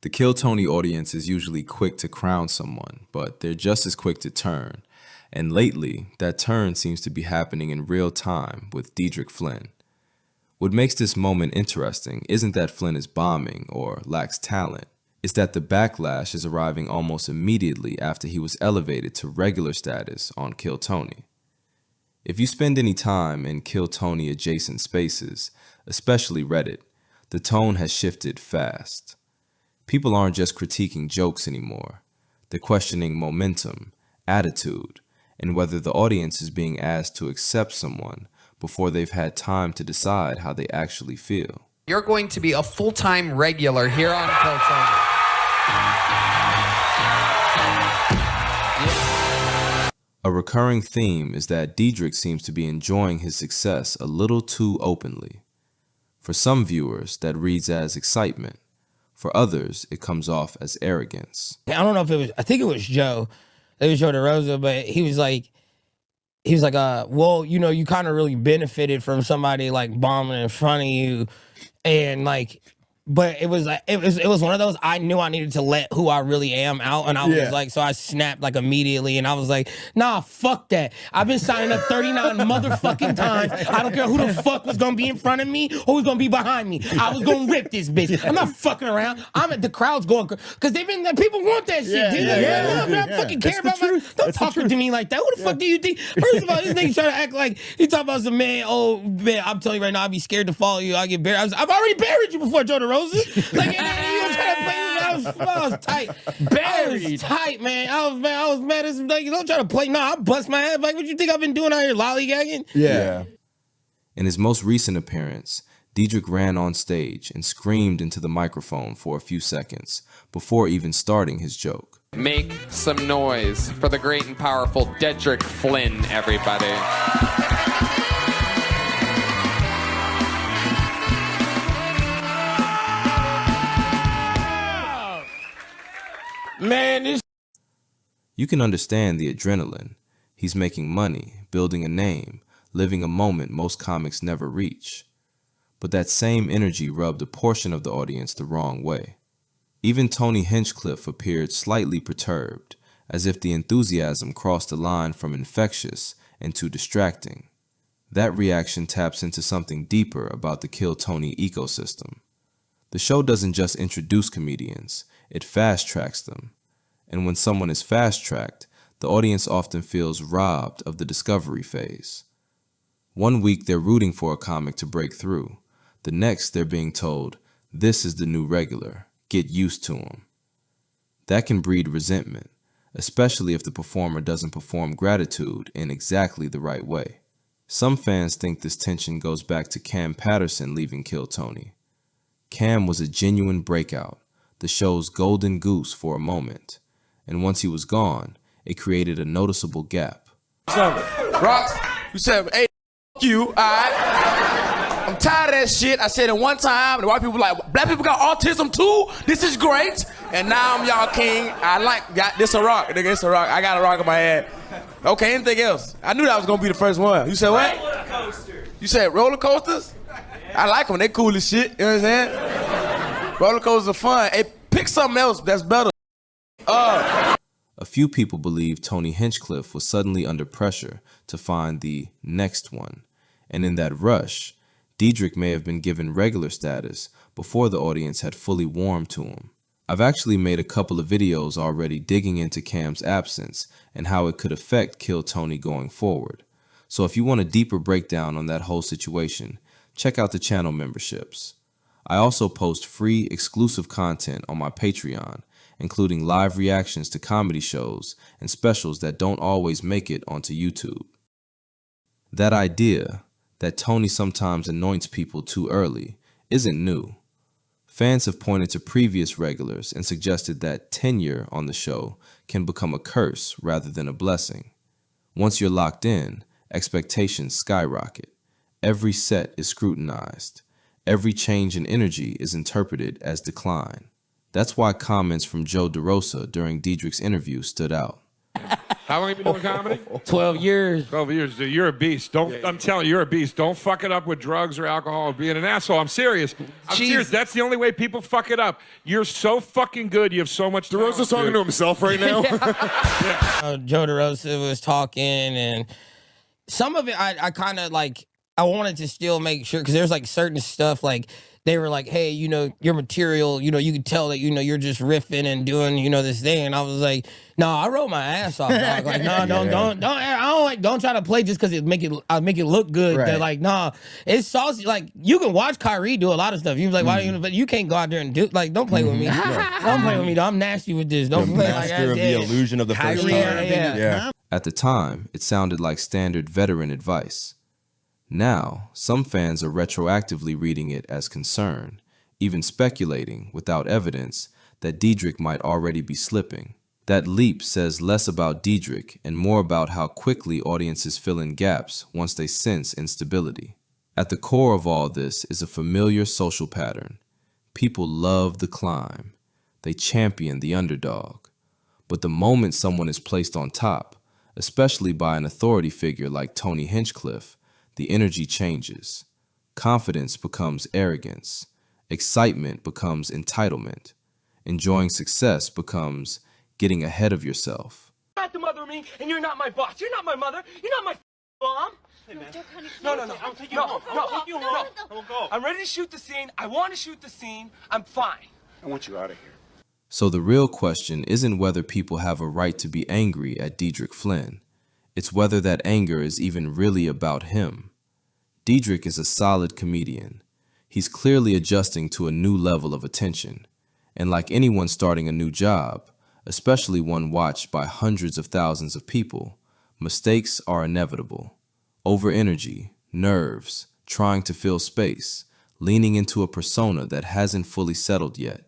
The Kill Tony audience is usually quick to crown someone, but they're just as quick to turn. And lately, that turn seems to be happening in real time with Dedric Flynn. What makes this moment interesting isn't that Flynn is bombing or lacks talent. It's that the backlash is arriving almost immediately after he was elevated to regular status on Kill Tony. If you spend any time in Kill Tony adjacent spaces, especially Reddit, the tone has shifted fast. People aren't just critiquing jokes anymore. They're questioning momentum, attitude, and whether the audience is being asked to accept someone before they've had time to decide how they actually feel. You're going to be a full-time regular here on Kill Tony. A recurring theme is that Dedric seems to be enjoying his success a little too openly. For some viewers, that reads as excitement. For others, it comes off as arrogance. I don't know if it was, I think it was Joe. It was Joe DeRosa, but he was like, well, you know, you kind of really benefited from somebody like bombing in front of you. And like, but it was like, it was one of those, I knew I needed to let who I really am out. And I was like, so I snapped like immediately. And I was like, nah, fuck that. I've been signing up 39 motherfucking times. I don't care who the fuck was going to be in front of me or who's going to be behind me. I was going to rip this bitch. I'm not fucking around. I'm at the crowd's going, because they've been, people want that shit. I fucking care about my, don't talk to me like that. Who the fuck do you think? First of all, this nigga trying to act like, he talking about some man, oh man, I'm telling you right now, I'd be scared to follow you. I get buried. I've already buried you before, Joe DeRosa. Like, you were trying to play with me. I was tight. Buried. I was tight, man. I was mad as like, don't try to play. No, I bust my head. Like, what you think I've been doing out here lollygagging? Yeah. In his most recent appearance, Dedric ran on stage and screamed into the microphone for a few seconds before even starting his joke. Make some noise for the great and powerful Dedric Flynn, everybody. Man, this. You can understand the adrenaline. He's making money, building a name, living a moment most comics never reach. But that same energy rubbed a portion of the audience the wrong way. Even Tony Hinchcliffe appeared slightly perturbed, as if the enthusiasm crossed the line from infectious into distracting. That reaction taps into something deeper about the Kill Tony ecosystem. The show doesn't just introduce comedians, it fast-tracks them. And when someone is fast-tracked, the audience often feels robbed of the discovery phase. One week they're rooting for a comic to break through. The next they're being told, this is the new regular, get used to him. That can breed resentment, especially if the performer doesn't perform gratitude in exactly the right way. Some fans think this tension goes back to Cam Patterson leaving Kill Tony. Cam was a genuine breakout, the show's golden goose for a moment, and once he was gone, it created a noticeable gap. Rocks, you said, hey, you, all right? I'm tired of that shit. I said it one time, the white people like, black people got autism too? This is great. And now I'm y'all king. Got this a rock, nigga, it's a rock. I got a rock in my head. Okay, anything else? I knew that was gonna be the first one. You said what? Roller coaster. You said roller coasters? I like them, they cool as shit, you know what I'm saying? Roller coasters are fun. Hey, pick something else that's better. A few people believe Tony Hinchcliffe was suddenly under pressure to find the next one, and in that rush, Dedric may have been given regular status before the audience had fully warmed to him. I've actually made a couple of videos already digging into Cam's absence and how it could affect Kill Tony going forward. So if you want a deeper breakdown on that whole situation, check out the channel memberships. I also post free exclusive content on my Patreon, including live reactions to comedy shows and specials that don't always make it onto YouTube. That idea, that Tony sometimes anoints people too early, isn't new. Fans have pointed to previous regulars and suggested that tenure on the show can become a curse rather than a blessing. Once you're locked in, expectations skyrocket. Every set is scrutinized. Every change in energy is interpreted as decline. That's why comments from Joe DeRosa during Dedric's interview stood out. How long have you been doing comedy? 12 years. 12 years. Dude, you're a beast. I'm telling you, you're a beast. Don't fuck it up with drugs or alcohol or being an asshole. I'm serious. I'm serious. That's the only way people fuck it up. You're so fucking good. You have so much talent. DeRosa's talking to himself right now. Joe DeRosa was talking, and some of it I kind of like, I wanted to still make sure, because there's like certain stuff, like they were like, hey, you know, your material, you know, you could tell that, you know, you're just riffing and doing, you know, this thing. And I was like, no, I wrote my ass off, dog. Like, no, don't try to play just because I'll make it look good. Right. That, like, nah, it's saucy. Like, you can watch Kyrie do a lot of stuff. You like, why? But you can't go out there and do, like, don't play with me. Don't play with me. Dog. I'm nasty with this. Don't play like that. Master of the illusion of the first time. Yeah. At the time, it sounded like standard veteran advice. Now, some fans are retroactively reading it as concern, even speculating, without evidence, that Dedric might already be slipping. That leap says less about Dedric and more about how quickly audiences fill in gaps once they sense instability. At the core of all this is a familiar social pattern. People love the climb. They champion the underdog. But the moment someone is placed on top, especially by an authority figure like Tony Hinchcliffe, the energy changes. Confidence becomes arrogance. Excitement becomes entitlement. Enjoying success becomes getting ahead of yourself. You're not the mother of me, and you're not my boss. You're not my mother. You're not my mom. Hey, man. No. I'll take you home. No. I'm ready to shoot the scene. I want to shoot the scene. I'm fine. I want you out of here. So the real question isn't whether people have a right to be angry at Dedric Flynn. It's whether that anger is even really about him. Dedric is a solid comedian. He's clearly adjusting to a new level of attention. And like anyone starting a new job, especially one watched by hundreds of thousands of people, mistakes are inevitable. Over-energy, nerves, trying to fill space, leaning into a persona that hasn't fully settled yet.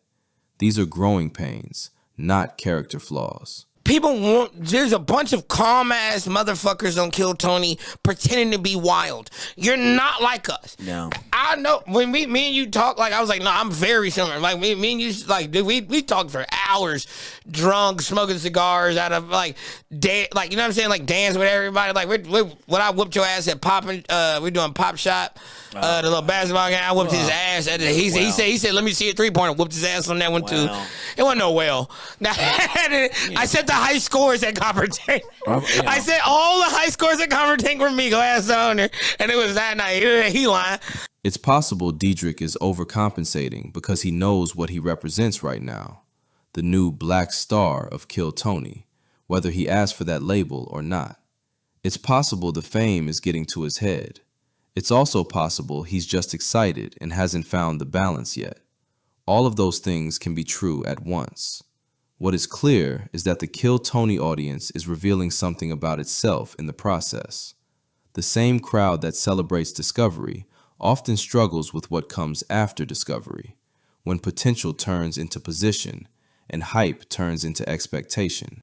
These are growing pains, not character flaws. People want, there's a bunch of calm-ass motherfuckers on Kill Tony pretending to be wild. You're not like us. No. I know, when me and you talk, like, I was like, no, I'm very similar. Like, me and you, like, dude, we talked for hours, drunk, smoking cigars, out of, like, like, you know what I'm saying? Like, dance with everybody. Like, when I whooped your ass at popping, we're doing Pop Shot, the little basketball game, I whooped his ass. He said, let me see a three-pointer. Whooped his ass on that one, too. It wasn't no well. I said the high scores at Coppertank. I said all the high scores at Coppertank were me, glass owner, and it was that night. He lying. It's possible Dedric is overcompensating because he knows what he represents right now, the new black star of Kill Tony, whether he asked for that label or not. It's possible the fame is getting to his head. It's also possible he's just excited and hasn't found the balance yet. All of those things can be true at once. What is clear is that the Kill Tony audience is revealing something about itself in the process. The same crowd that celebrates discovery often struggles with what comes after discovery, when potential turns into position and hype turns into expectation.